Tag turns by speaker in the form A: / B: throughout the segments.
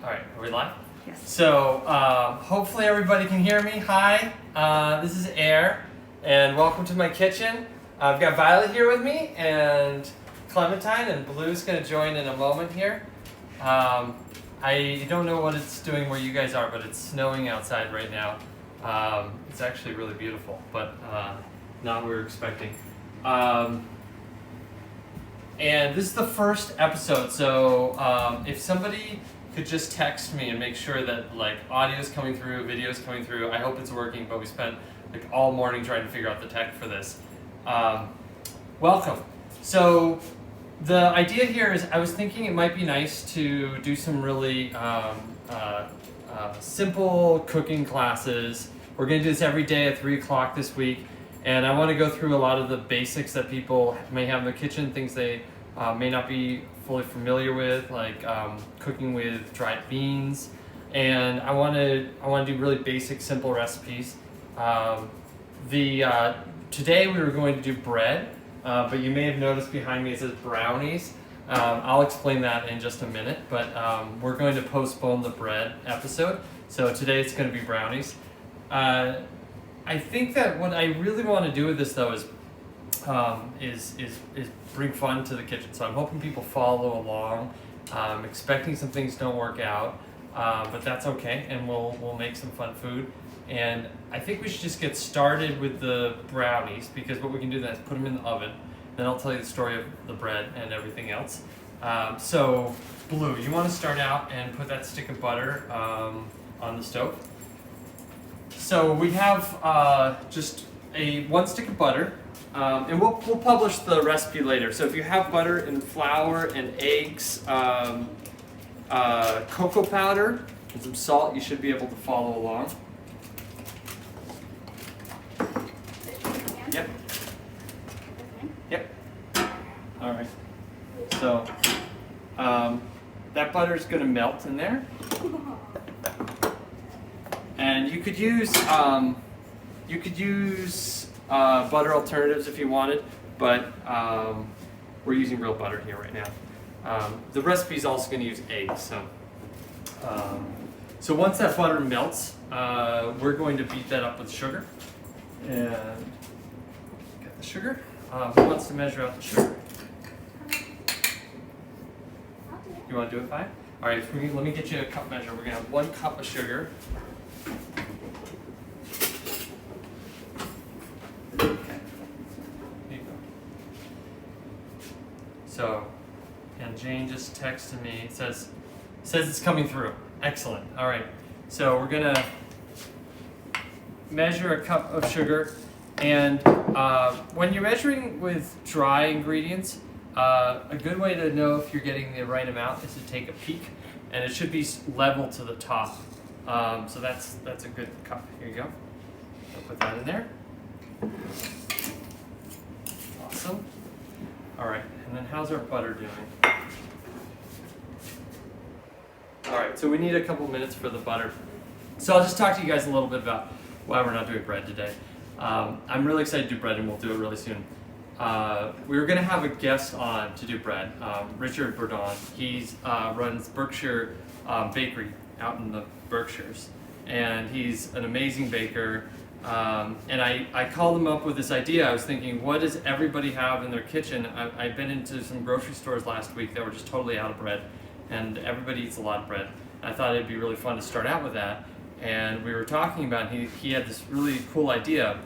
A: All right, are we live?
B: Yes.
A: So hopefully everybody can hear me. Hi, this is Air, and welcome to my kitchen. I've got Violet here with me, and Clementine, and Blue's going to join in a moment here. I don't know what it's doing where you guys are, but it's snowing outside right now. It's actually really beautiful, but not what we were expecting. And this is the first episode, so if somebody could just text me and make sure that like audio's coming through, video's coming through. I hope it's working, but we spent like all morning trying to figure out the tech for this. Welcome. So the idea here is I was thinking it might be nice to do some really simple cooking classes. We're going to do this every day at 3 o'clock this week. And I want to go through a lot of the basics that people may have in their kitchen, things they may not be fully familiar with, like cooking with dried beans. And I want to do really basic, simple recipes. Today we were going to do bread, but you may have noticed behind me it says brownies. I'll explain that in just a minute, but we're going to postpone the bread episode. So today it's going to be brownies. I think that what I really want to do with this though is bring fun to the kitchen. So I'm hoping people follow along. Expecting some things don't work out, but that's okay, and we'll make some fun food. And I think we should just get started with the brownies, because what we can do then is put them in the oven. Then I'll tell you the story of the bread and everything else. So Blue, you want to start out and put that stick of butter on the stove? So we have just one stick of butter, and we'll publish the recipe later. So if you have butter and flour and eggs, cocoa powder, and some salt, you should be able to follow along. Yep. Yep. All right. So that butter is going to melt in there. And you could use butter alternatives if you wanted, but we're using real butter here right now. The recipe is also going to use eggs. So once that butter melts, we're going to beat that up with sugar. And get the sugar. Who wants to measure out the sugar? You want to do it, Vi? All right. Let me get you a cup measure. We're going to have 1 cup of sugar. So, and Jane just texted me. It says it's coming through. Excellent. All right. So we're gonna measure a cup of sugar, and when you're measuring with dry ingredients, a good way to know if you're getting the right amount is to take a peek, and it should be level to the top. So that's a good cup. Here you go. I'll put that in there. Awesome. All right. And then how's our butter doing? All right, so we need a couple minutes for the butter. So I'll just talk to you guys a little bit about why we're not doing bread today. I'm really excited to do bread, and we'll do it really soon. We were going to have a guest on to do bread, Richard Bourdon. He runs Berkshire Bakery out in the Berkshires, and he's an amazing baker. And I called him up with this idea. I was thinking, what does everybody have in their kitchen? I've been into some grocery stores last week that were just totally out of bread, and everybody eats a lot of bread. And I thought it'd be really fun to start out with that. And we were talking about, he had this really cool idea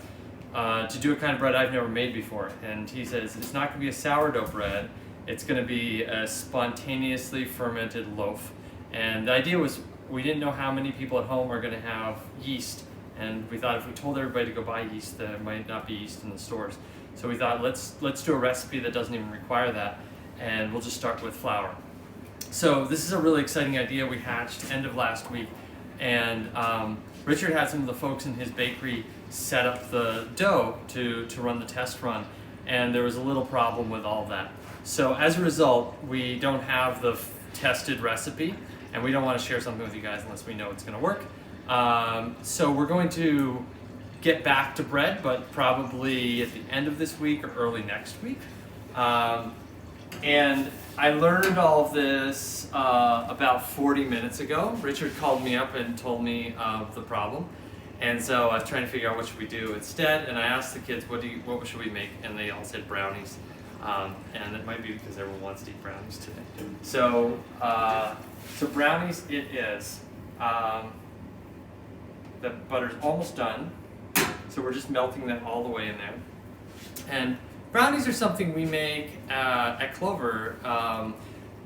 A: to do a kind of bread I've never made before. And he says, it's not going to be a sourdough bread, it's going to be a spontaneously fermented loaf. And the idea was, we didn't know how many people at home are going to have yeast. And we thought if we told everybody to go buy yeast, there might not be yeast in the stores. So we thought, let's do a recipe that doesn't even require that, and we'll just start with flour. So this is a really exciting idea we hatched end of last week, and Richard had some of the folks in his bakery set up the dough to run the test run, and there was a little problem with all that. So as a result, we don't have the tested recipe, and we don't want to share something with you guys unless we know it's going to work. So we're going to get back to bread, but probably at the end of this week or early next week. And I learned all of this about 40 minutes ago. Richard called me up and told me of the problem. And so I was trying to figure out what should we do instead. And I asked the kids, what should we make? And they all said brownies. And it might be because everyone wants to eat brownies today. So, so brownies it is. The butter's almost done. So we're just melting that all the way in there. And brownies are something we make at Clover.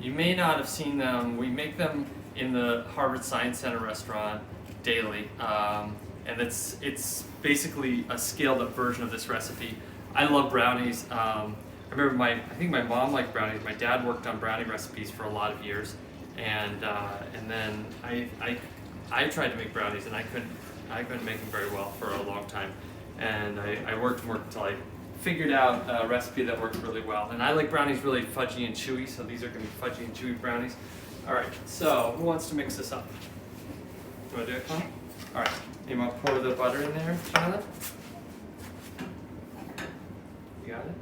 A: You may not have seen them. We make them in the Harvard Science Center restaurant daily. And it's basically a scaled up version of this recipe. I love brownies. I remember I think my mom liked brownies. My dad worked on brownie recipes for a lot of years. And then I tried to make brownies and I couldn't make them very well for a long time. And I worked until I figured out a recipe that worked really well. And I like brownies really fudgy and chewy, so these are going to be fudgy and chewy brownies. All right, so who wants to mix this up? You want to do it, Connie? All right, you want to pour the butter in there, Jonathan? You got it?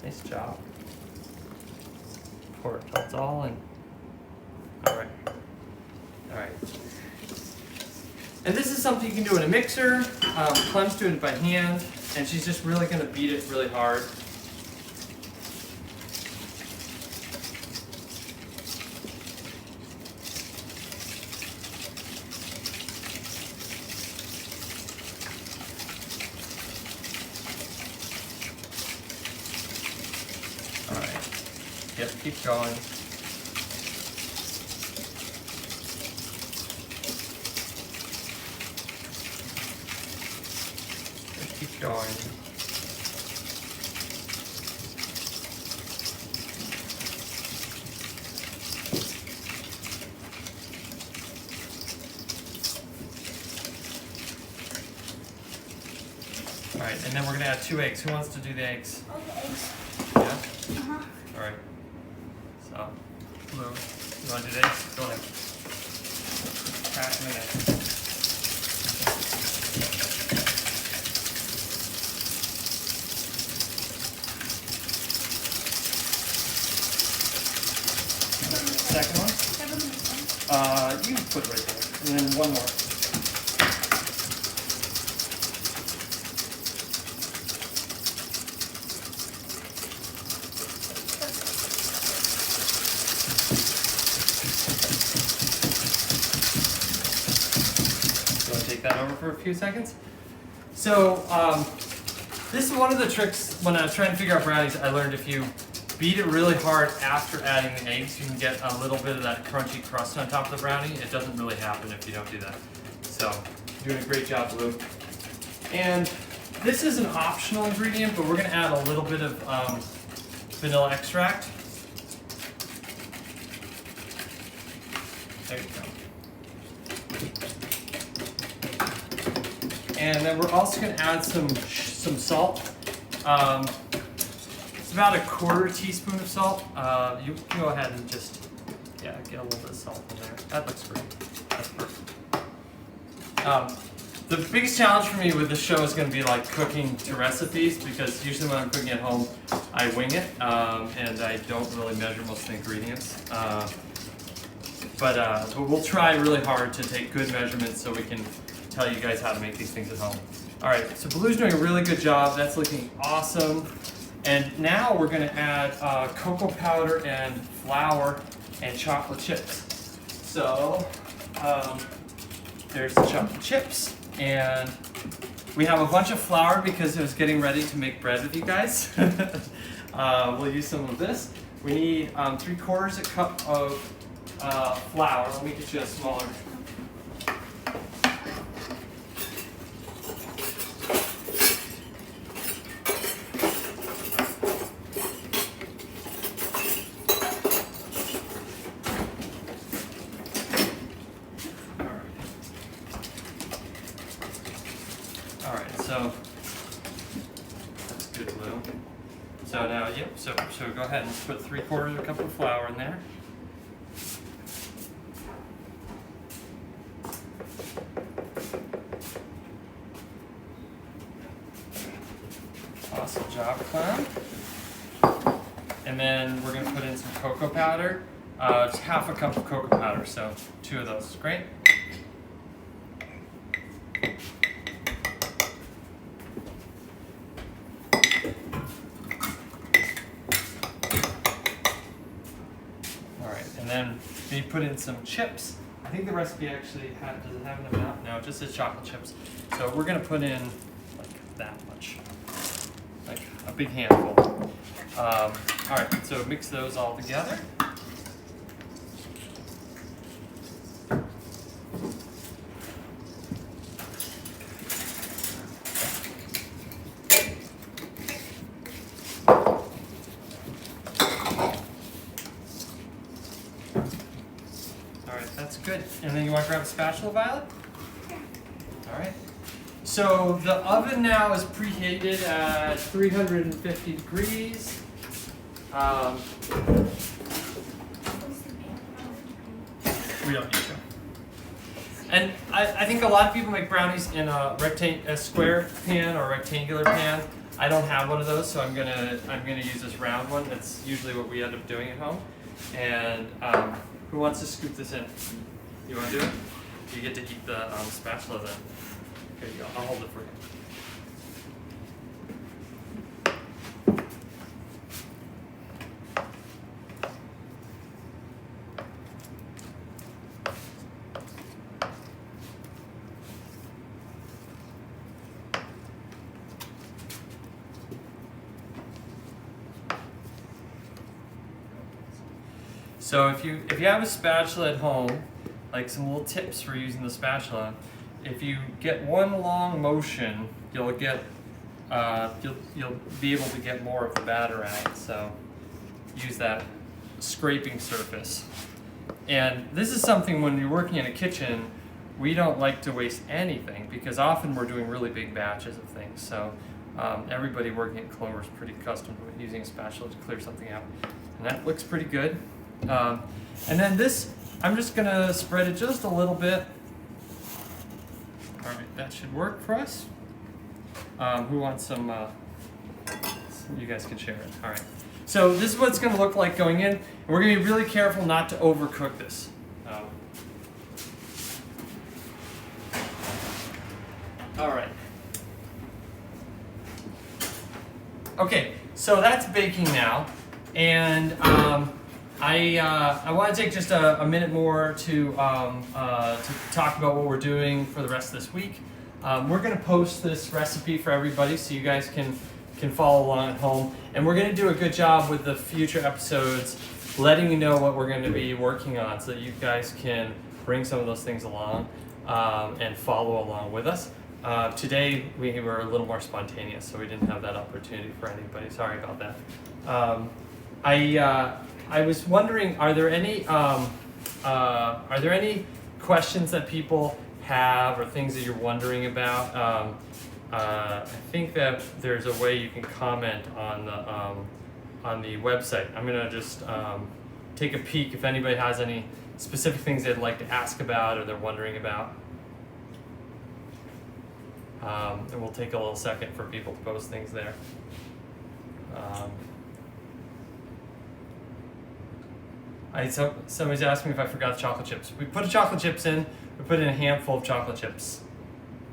A: Nice job. Pour it till it's all in. All right. All right. And this is something you can do in a mixer. Clem's doing it by hand, and she's just really going to beat it really hard. All right. Yep, keep going. Keep going. All right, and then we're going to add 2 eggs. Who wants to do the eggs?
B: Okay.
A: Yeah?
B: Uh-huh.
A: All right. So, Blue, you want to do the eggs? Go ahead. Crack them in. Second one? You can put it right there. And then one more. You want to take that over for a few seconds? So, this is one of the tricks when I was trying to figure out brownies. I learned if you beat it really hard after adding the eggs, you can get a little bit of that crunchy crust on top of the brownie. It doesn't really happen if you don't do that. So, you're doing a great job, Blue. And this is an optional ingredient, but we're going to add a little bit of vanilla extract. There you go. And then we're also going to add some salt. It's about a 1/4 teaspoon of salt. You can go ahead and just, get a little bit of salt in there. That looks great. That's perfect. The biggest challenge for me with this show is going to be like cooking to recipes, because usually when I'm cooking at home, I wing it, and I don't really measure most of the ingredients. But we'll try really hard to take good measurements so we can tell you guys how to make these things at home. All right, so Blue's doing a really good job. That's looking awesome. And now we're going to add cocoa powder and flour and chocolate chips. So there's the chocolate chips, and we have a bunch of flour because I was getting ready to make bread with you guys. We'll use some of this. We need 3/4 cup of flour. Let me get you a smaller. All right, so that's good, Blue. So now, so go ahead and put 3/4 cup of flour in there. Awesome job, Clown. And then we're gonna put in some cocoa powder. Just half a cup of cocoa powder, so 2 of those is great. Alright, and then you put in some chips. I think the recipe actually does it have an amount? No, it just says chocolate chips. So we're gonna put in like that much, like a big handful. Alright, so mix those all together. That's good. And then you want to grab a spatula, Violet? All right. So the oven now is preheated at 350 degrees. We don't need to. And I think a lot of people make brownies in a square pan or a rectangular pan. I don't have one of those, so I'm gonna use this round one. That's usually what we end up doing at home. And who wants to scoop this in? You want to do it? You get to eat the spatula then. Here you go. I'll hold it for you. So if you have a spatula at home, like some little tips for using the spatula, if you get one long motion, you'll get you'll be able to get more of the batter out. So use that scraping surface. And this is something when you're working in a kitchen, we don't like to waste anything because often we're doing really big batches of things. So everybody working at Clover is pretty accustomed to using a spatula to clear something out. And that looks pretty good. And then this, I'm just gonna spread it just a little bit. All right, that should work for us. Who wants some, you guys can share it. All right. So this is what it's gonna look like going in. And we're gonna be really careful not to overcook this. All right. Okay, so that's baking now. And I want to take just a minute more to talk about what we're doing for the rest of this week. We're going to post this recipe for everybody so you guys can follow along at home. And we're going to do a good job with the future episodes, letting you know what we're going to be working on so that you guys can bring some of those things along and follow along with us. Today we were a little more spontaneous, so we didn't have that opportunity for anybody. Sorry about that. I was wondering, are there any questions that people have or things that you're wondering about? I think that there's a way you can comment on the website. I'm gonna just take a peek if anybody has any specific things they'd like to ask about or they're wondering about. And we'll take a little second for people to post things there. Somebody's asking me if I forgot chocolate chips. We put chocolate chips in. We put in a handful of chocolate chips.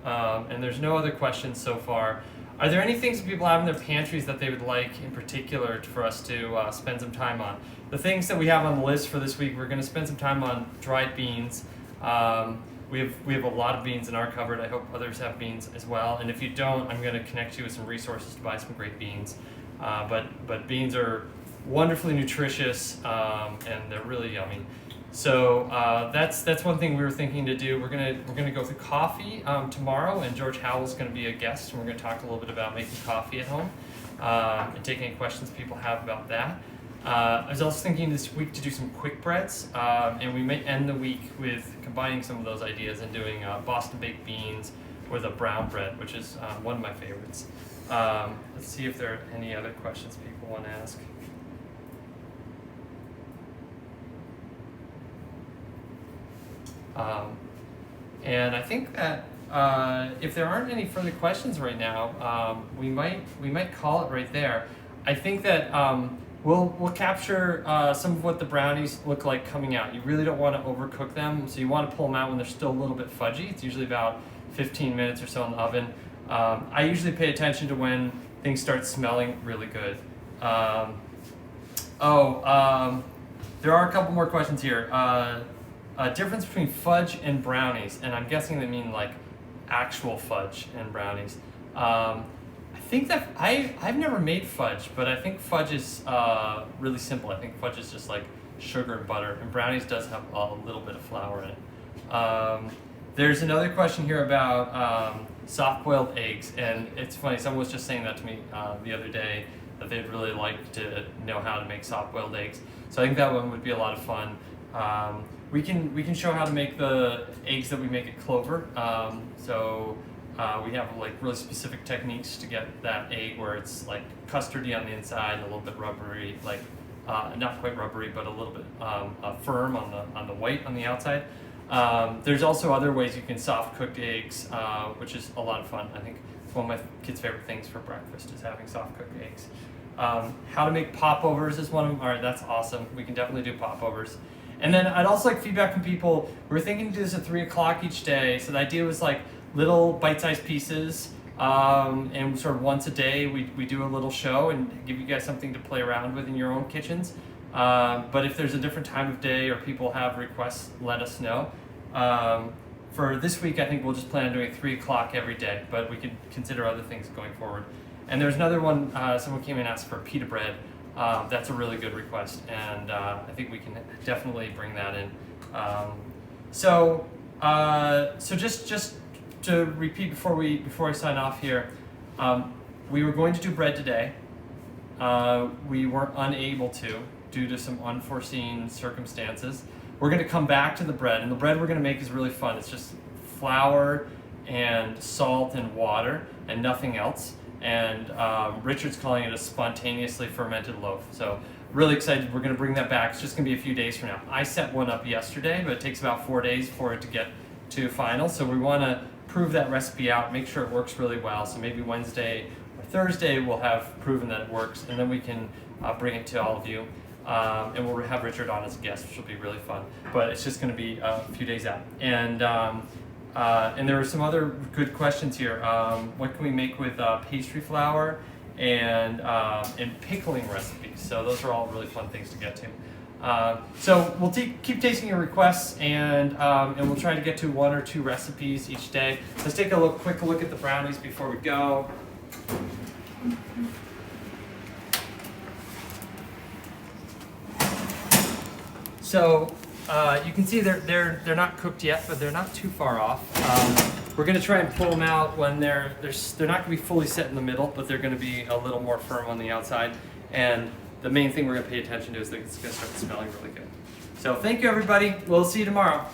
A: And there's no other questions so far. Are there any things that people have in their pantries that they would like in particular for us to spend some time on? The things that we have on the list for this week, we're going to spend some time on dried beans. We have a lot of beans in our cupboard. I hope others have beans as well. And if you don't, I'm going to connect you with some resources to buy some great beans. But beans are wonderfully nutritious and they're really yummy. So that's one thing we were thinking to do. We're gonna go through coffee tomorrow, and George Howell's going to be a guest, and we're going to talk a little bit about making coffee at home and take any questions people have about that. I was also thinking this week to do some quick breads, and we may end the week with combining some of those ideas and doing Boston baked beans with a brown bread, which is one of my favorites. Let's see if there are any other questions people want to ask. And I think that if there aren't any further questions right now, we might call it right there. I think that we'll capture some of what the brownies look like coming out. You really don't want to overcook them, so you want to pull them out when they're still a little bit fudgy. It's usually about 15 minutes or so in the oven. I usually pay attention to when things start smelling really good. There are a couple more questions here. Difference between fudge and brownies, and I'm guessing they mean like actual fudge and brownies. I think that I've never made fudge, but I think fudge is really simple. I think fudge is just like sugar and butter, and brownies does have a little bit of flour in it. There's another question here about soft-boiled eggs, and it's funny, someone was just saying that to me the other day, that they'd really like to know how to make soft-boiled eggs. So I think that one would be a lot of fun. We can show how to make the eggs that we make at Clover. We have like really specific techniques to get that egg where it's like custardy on the inside and a little bit rubbery, like not quite rubbery, but a little bit firm on the white on the outside. There's also other ways you can soft cook eggs, which is a lot of fun. I think it's one of my kids' favorite things for breakfast is having soft cooked eggs. How to make popovers is one of them. All right, that's awesome. We can definitely do popovers. And then I'd also like feedback from people. We're thinking to do this at 3 o'clock each day. So the idea was like little bite-sized pieces, and sort of once a day we do a little show and give you guys something to play around with in your own kitchens. But if there's a different time of day or people have requests, let us know. For this week, I think we'll just plan on doing 3 o'clock every day, but we could consider other things going forward. And there's another one, someone came in and asked for pita bread. That's a really good request, and I think we can definitely bring that in. So just to repeat before I sign off here, we were going to do bread today. We weren't unable to due to some unforeseen circumstances. We're going to come back to the bread, and the bread we're going to make is really fun. It's just flour and salt and water and nothing else. And Richard's calling it a spontaneously fermented loaf. So really excited. We're going to bring that back. It's just going to be a few days from now. I set one up yesterday, but it takes about 4 days for it to get to final. So we want to prove that recipe out, make sure it works really well. So maybe Wednesday or Thursday we'll have proven that it works, and then we can bring it to all of you. And we'll have Richard on as a guest, which will be really fun. But it's just going to be a few days out. And there are some other good questions here. What can we make with pastry flour and pickling recipes? So those are all really fun things to get to. So we'll keep tasting your requests, and we'll try to get to 1 or 2 recipes each day. Let's take a quick look at the brownies before we go. So you can see they're not cooked yet, but they're not too far off. We're going to try and pull them out when they're not going to be fully set in the middle, but they're going to be a little more firm on the outside. And the main thing we're going to pay attention to is that it's going to start smelling really good. So thank you, everybody. We'll see you tomorrow.